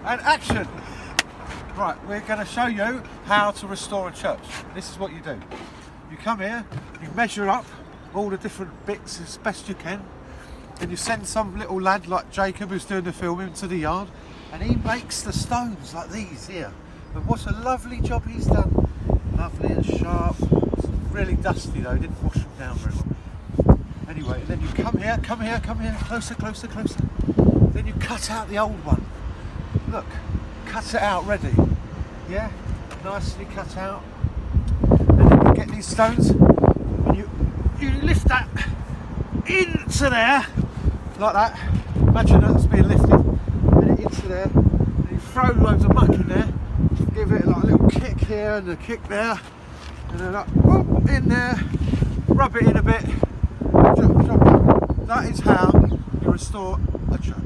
And action! Right, we're going to show you how to restore a church. This is what you do. You come here, you measure up all the different bits as best you can, and you send some little lad like Jacob, who's doing the filming, to the yard, and he makes the stones like these here. And what a lovely job he's done. Lovely and sharp. It's really dusty though, didn't wash them down very well. Anyway, and then you come here, closer, closer, closer. Then you cut out the old one. Look, cut it out ready. Yeah, nicely cut out. And then you get these stones and you lift that into there, like that. Imagine that's being lifted. And into there. And you throw loads of muck in there. Give it like a little kick here and a kick there. And then like, whoop, in there. Rub it in a bit. That is how you restore a church.